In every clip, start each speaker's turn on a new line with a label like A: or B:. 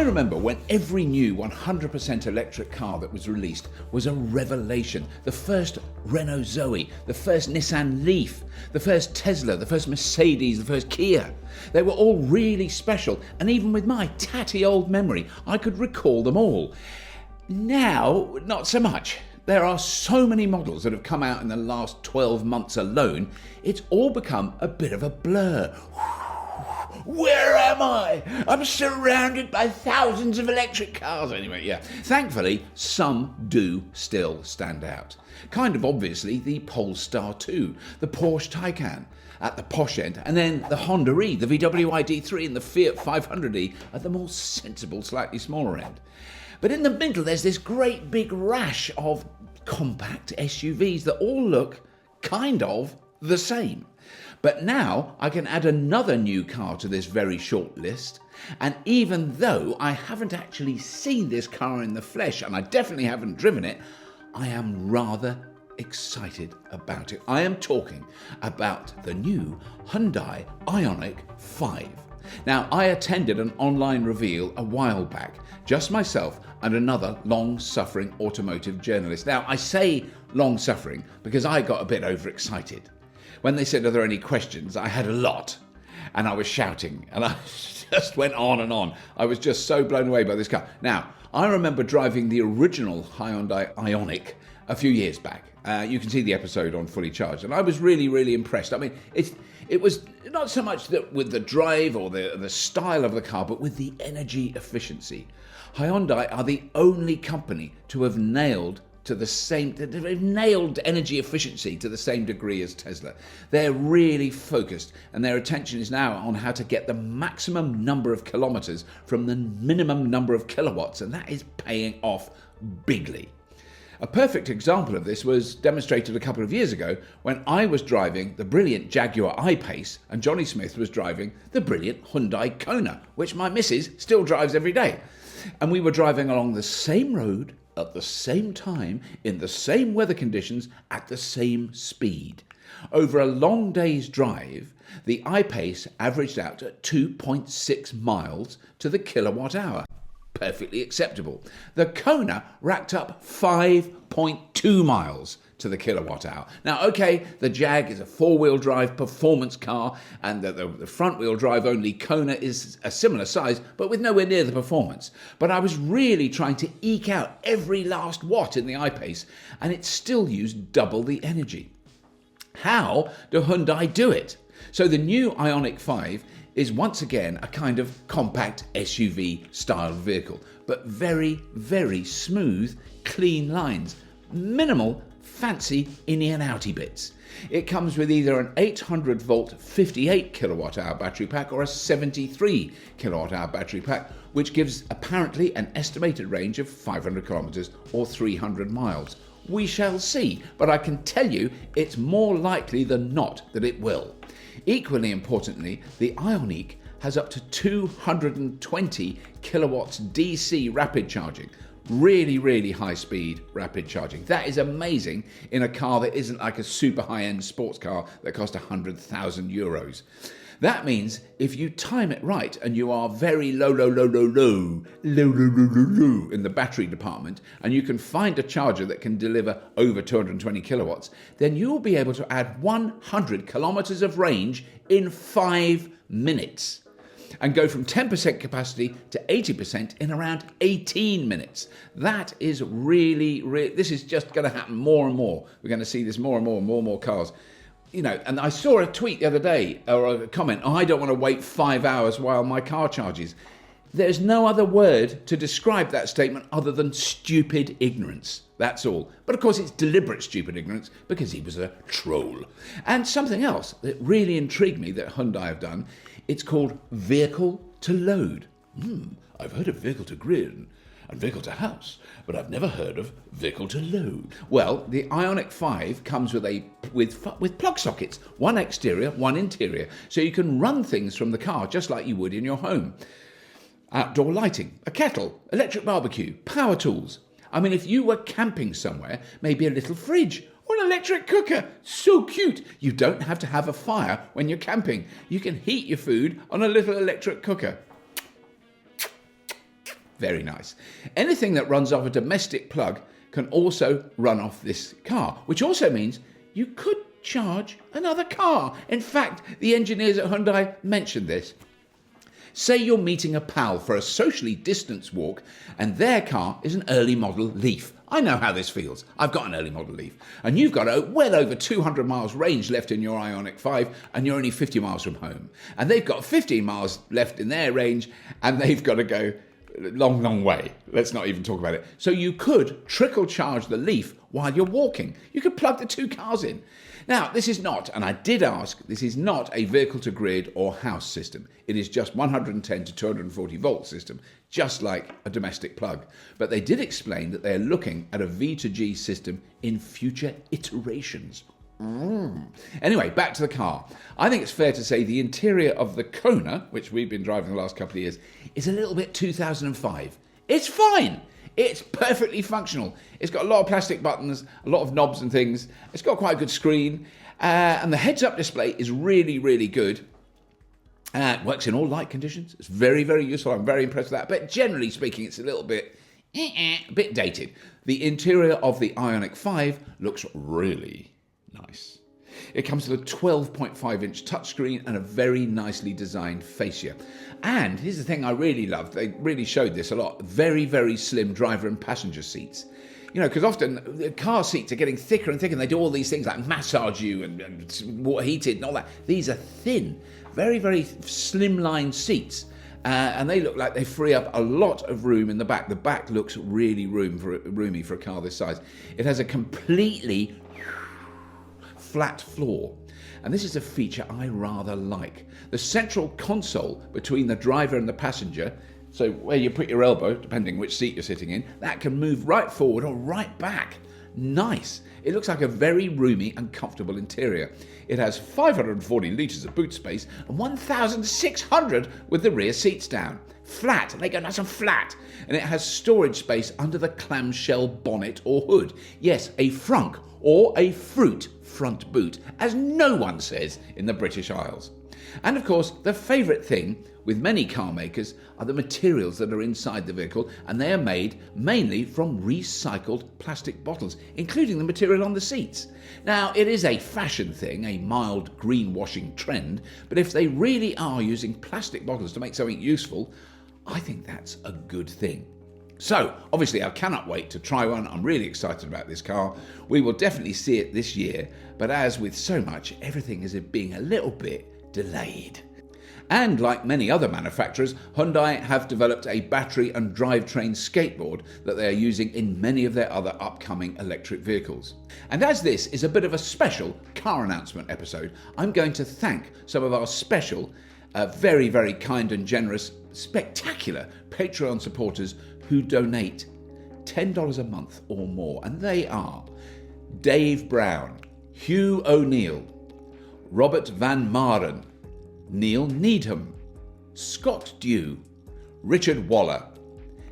A: remember when every new 100% electric car that was released was a revelation. The first Renault Zoe, the first Nissan Leaf, the first Tesla, the first Mercedes, the first Kia. They were all really special, and even with my tatty old memory, I could recall them all. Now, not so much. There are so many models that have come out in the last 12 months alone, it's all become a bit of a blur. Where am I? I'm surrounded by thousands of electric cars. Anyway, yeah. Thankfully, some do still stand out. Kind of obviously, the Polestar 2, the Porsche Taycan at the posh end, and then the Honda E, the VW ID3 and the Fiat 500e at the more sensible, slightly smaller end. But in the middle, there's this great big rash of compact SUVs that all look kind of the same. But now I can add another new car to this very short list, and even though I haven't actually seen this car in the flesh, and I definitely haven't driven it, I am rather excited about it. I am talking about the new Hyundai Ioniq 5. Now, I attended an online reveal a while back, just myself and another long-suffering automotive journalist. Now, I say long-suffering because I got a bit overexcited. When they said, are there any questions, I had a lot, and I was shouting, and I just went on and on. I was just so blown away by this car. Now, I remember driving the original Hyundai Ioniq a few years back. You can see the episode on Fully Charged, and I was really, really impressed. I mean, it was not so much that with the drive or the style of the car, but with the energy efficiency. Hyundai are the only company to have nailed energy efficiency to the same degree as Tesla. They're really focused, and their attention is now on how to get the maximum number of kilometers from the minimum number of kilowatts, and that is paying off bigly. A perfect example of this was demonstrated a couple of years ago when I was driving the brilliant Jaguar I-Pace and Johnny Smith was driving the brilliant Hyundai Kona, which my missus still drives every day. And we were driving along the same road at the same time, in the same weather conditions, at the same speed. Over a long day's drive, the I-Pace averaged out at 2.6 miles to the kilowatt hour. Perfectly acceptable. The Kona racked up 5.2 miles to the kilowatt hour. Now, okay, the Jag is a four-wheel drive performance car, and the front-wheel drive only Kona is a similar size, but with nowhere near the performance. But I was really trying to eke out every last watt in the I-Pace, and it still used double the energy. How do Hyundai do it? So the new Ioniq 5 is once again a kind of compact SUV style vehicle, but very, very smooth, clean lines, minimal fancy inny and outy bits. It comes with either an 800 volt 58 kilowatt hour battery pack or a 73 kilowatt hour battery pack, which gives apparently an estimated range of 500 kilometers or 300 miles. We shall see, but I can tell you it's more likely than not that it will. Equally importantly, the Ioniq has up to 220 kilowatts DC rapid charging. Really, really high speed rapid charging. That is amazing in a car that isn't like a super high-end sports car that costs 100,000 euros. That means if you time it right and you are very low in the battery department, and you can find a charger that can deliver over 220 kilowatts, then you'll be able to add 100 kilometers of range in 5 minutes and go from 10% capacity to 80% in around 18 minutes. That is really, this is just going to happen more and more. We're going to see this more and more cars. You know, and I saw a tweet the other day, or a comment, I don't want to wait 5 hours while my car charges. There's no other word to describe that statement other than stupid ignorance. That's all. But of course it's deliberate stupid ignorance because he was a troll. And something else that really intrigued me that Hyundai have done, it's called vehicle to load. I've heard of vehicle to grid and vehicle to house, but I've never heard of vehicle to load. Well, the Ioniq 5 comes with plug sockets, one exterior, one interior, so you can run things from the car just like you would in your home. Outdoor lighting, a kettle, electric barbecue, power tools. I mean, if you were camping somewhere, maybe a little fridge or an electric cooker. So cute. You don't have to have a fire when you're camping. You can heat your food on a little electric cooker. Very nice. Anything that runs off a domestic plug can also run off this car, which also means you could charge another car. In fact, the engineers at Hyundai mentioned this. Say you're meeting a pal for a socially distanced walk and their car is an early model Leaf. I know how this feels. I've got an early model Leaf. And you've got well over 200 miles range left in your Ioniq 5 and you're only 50 miles from home. And they've got 15 miles left in their range and they've got to go long, long way. Let's not even talk about it. So you could trickle charge the Leaf while you're walking. You could plug the two cars in. Now, this is not, and I did ask, this is not a vehicle to grid or house system. It is just 110 to 240 volt system, just like a domestic plug. But they did explain that they're looking at a V2G system in future iterations. Anyway, back to the car. I think it's fair to say the interior of the Kona, which we've been driving the last couple of years, is a little bit 2005. It's fine. It's perfectly functional. It's got a lot of plastic buttons, a lot of knobs and things. It's got quite a good screen. And the heads-up display is really, really good. It works in all light conditions. It's very, very useful. I'm very impressed with that. But generally speaking, it's a little bit dated. The interior of the Ioniq 5 looks really nice. It comes with a 12.5-inch touchscreen and a very nicely designed fascia. And here's the thing I really loved. They really showed this a lot. Very, very slim driver and passenger seats. You know, because often the car seats are getting thicker and thicker and they do all these things like massage you and water heated and all that. These are thin, very, very slimline seats. And they look like they free up a lot of room in the back. The back looks really roomy for a car this size. It has a completely flat floor. And this is a feature I rather like. The central console between the driver and the passenger, so where you put your elbow, depending which seat you're sitting in, that can move right forward or right back. Nice. It looks like a very roomy and comfortable interior. It has 540 litres of boot space and 1,600 with the rear seats down. Flat, they go nice and flat. And it has storage space under the clamshell bonnet or hood. Yes, a frunk or a fruit front boot, as no one says in the British Isles. And of course, the favourite thing with many car makers are the materials that are inside the vehicle, and they are made mainly from recycled plastic bottles, including the material on the seats. Now, it is a fashion thing, a mild greenwashing trend, but if they really are using plastic bottles to make something useful, I think that's a good thing. So, obviously, I cannot wait to try one. I'm really excited about this car. We will definitely see it this year, but as with so much, everything is being a little bit delayed. And like many other manufacturers, Hyundai have developed a battery and drivetrain skateboard that they are using in many of their other upcoming electric vehicles. And as this is a bit of a special car announcement episode, I'm going to thank some of our special, very, very kind and generous, spectacular Patreon supporters who donate $10 a month or more. And they are Dave Brown, Hugh O'Neill, Robert Van Maren, Neil Needham, Scott Dew, Richard Waller,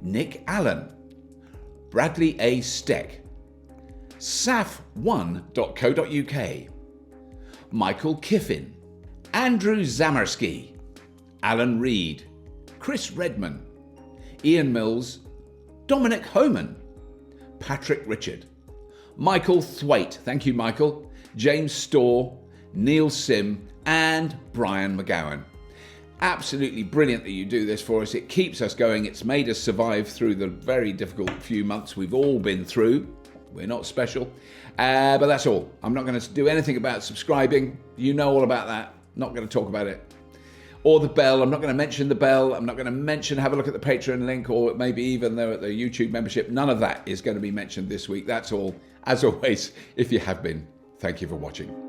A: Nick Allen, Bradley A. Steck, saf1.co.uk, Michael Kiffin, Andrew Zamersky, Alan Reed, Chris Redman, Ian Mills, Dominic Homan, Patrick Richard, Michael Thwaite, thank you Michael, James Storr, Neil Sim, and Brian McGowan. Absolutely brilliant that you do this for us. It keeps us going. It's made us survive through the very difficult few months we've all been through. We're not special, but that's all. I'm not going to do anything about subscribing. You know all about that. Not going to talk about it. Or the bell. I'm not going to mention the bell. I'm not going to mention have a look at the Patreon link or maybe even the YouTube membership. None of that is going to be mentioned this week. That's all. As always, if you have been, thank you for watching.